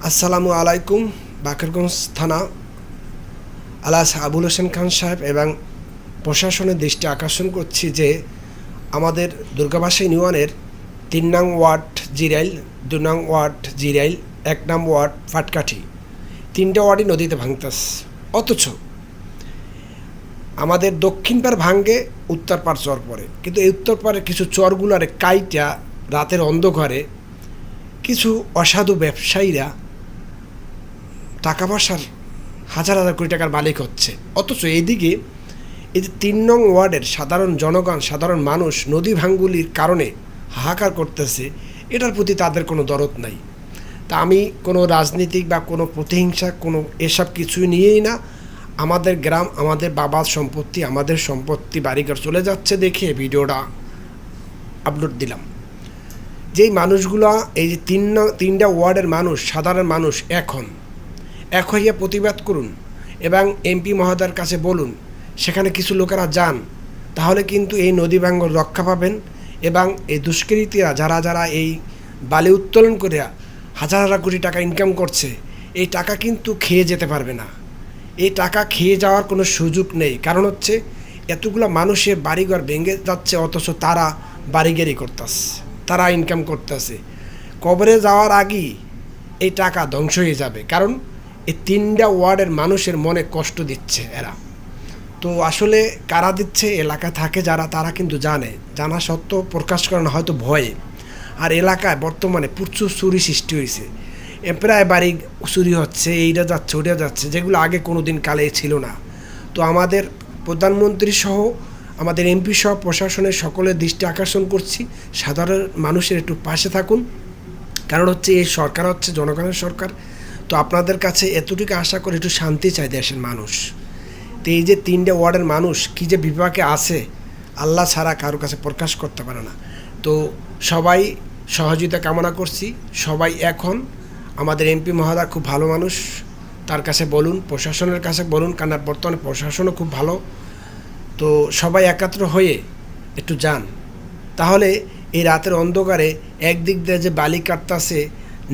আসসালামু আলাইকুম। বাকেরগঞ্জ থানা আলাস আবুল হোসেন খান সাহেব এবং প্রশাসনের দৃষ্টি আকর্ষণ করছি যে আমাদের দুর্গাবাসা ইউনিয়নের ৩ নং ওয়ার্ড জিরাইল, ২ নং ওয়ার্ড জিরাইল, ১ নং ওয়ার্ড ফাটকাঠি, ৩টে ওয়ার্ডই নদীতে ভাঙতেছে। অথচ আমাদের দক্ষিণ পাড় ভাঙ্গে উত্তর পাড় চর পড়ে, কিন্তু এই উত্তর পাড়ের কিছু চরগুলারে কাইটা রাতের অন্ধকারে কিছু অসাধু ব্যবসায়ীরা টাকা পয়সার হাজার হাজার কোটি টাকার মালিক হচ্ছে। অথচ এইদিকে এই যে ৩ নং ওয়ার্ডের সাধারণ জনগণ, সাধারণ মানুষ নদী ভাঙ্গুলির কারণে হাহাকার করতেছে, এটার প্রতি তাদের কোনো দরদ নাই। তা আমি কোনো রাজনীতিক বা কোনো প্রতিহিংসা কোনো এসব কিছুই নিয়েই না, আমাদের গ্রাম, আমাদের বাবার সম্পত্তি, আমাদের সম্পত্তি বাড়িঘর চলে যাচ্ছে দেখে ভিডিওটা আপলোড দিলাম। যেই মানুষগুলো এই যে ৩টা ওয়ার্ডের মানুষ, সাধারণ মানুষ এখন এক হইয়া প্রতিবাদ করুন এবং এমপি মহোদয়ের কাছে বলুন, সেখানে কিছু লোকেরা যান, তাহলে কিন্তু এই নদী ভাঙ্গন রক্ষা পাবেন এবং এই দুষ্কৃতীরা যারা যারা এই বালি উত্তোলন করে হাজার হাজার কোটি টাকা ইনকাম করছে, এই টাকা কিন্তু খেয়ে যেতে পারবে না। এই টাকা খেয়ে যাওয়ার কোনো সুযোগ নেই। কারণ হচ্ছে এতগুলো মানুষের বাড়িঘর ভেঙে যাচ্ছে, অথচ তারা বাড়িঘেরি করতেছে, তারা ইনকাম করতেছে। কবরে যাওয়ার আগেই এই টাকা ধ্বংস হয়ে যাবে, কারণ এই ৩টা ওয়ার্ডের মানুষের মনে কষ্ট দিচ্ছে এরা। তো আসলে কারা দিচ্ছে, এলাকায় থাকে যারা, তারা কিন্তু জানা সত্ত্বেও প্রকাশ করে না, হয়তো ভয়ে। আর এলাকায় বর্তমানে প্রচুর চুরি সৃষ্টি হয়েছে, প্রায় বাড়ি চুরি হচ্ছে, এইটা যাচ্ছে ওটা যাচ্ছে, যেগুলো আগে কোনো দিন কালে ছিল না। তো আমাদের প্রধানমন্ত্রী সহ আমাদের এমপি সহ প্রশাসনের সকলের দৃষ্টি আকর্ষণ করছি, সাধারণ মানুষের একটু পাশে থাকুন। কারণ হচ্ছে এই সরকার হচ্ছে জনগণের সরকার। তো আপনাদের কাছে এতটুকু আশা করে একটু শান্তি চাই দেশের মানুষ। তো এই যে 3টে ওয়ার্ডের মানুষ কী যে বিপাকে আছে, আল্লাহ ছাড়া কারো কাছে প্রকাশ করতে পারে না। তো সবাই সহযোগিতা কামনা করছি। সবাই এখন আমাদের এমপি মহোদয় খুব ভালো মানুষ, তার কাছে বলুন, প্রশাসনের কাছে বলুন, কারণ বর্তমানে প্রশাসনও খুব ভালো। তো সবাই একাত্র হয়ে একটু যান, তাহলে এই রাতের অন্ধকারে একদিক দিয়ে যে বালি কাটতেছে,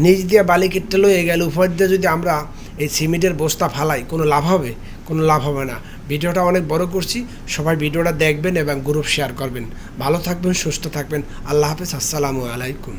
নিচ দিয়ে বালি কেটে লয়ে গেলে উপর দিয়ে যদি আমরা এই সিমেন্টের বস্তা ফালাই, কোনো লাভ হবে? কোনো লাভ হবে না। ভিডিওটা অনেক বড় করছি, সবাই ভিডিওটা দেখবেন এবং গ্রুপ শেয়ার করবেন। ভালো থাকবেন, সুস্থ থাকবেন। আল্লাহ হাফেজ, আসসালামু আলাইকুম।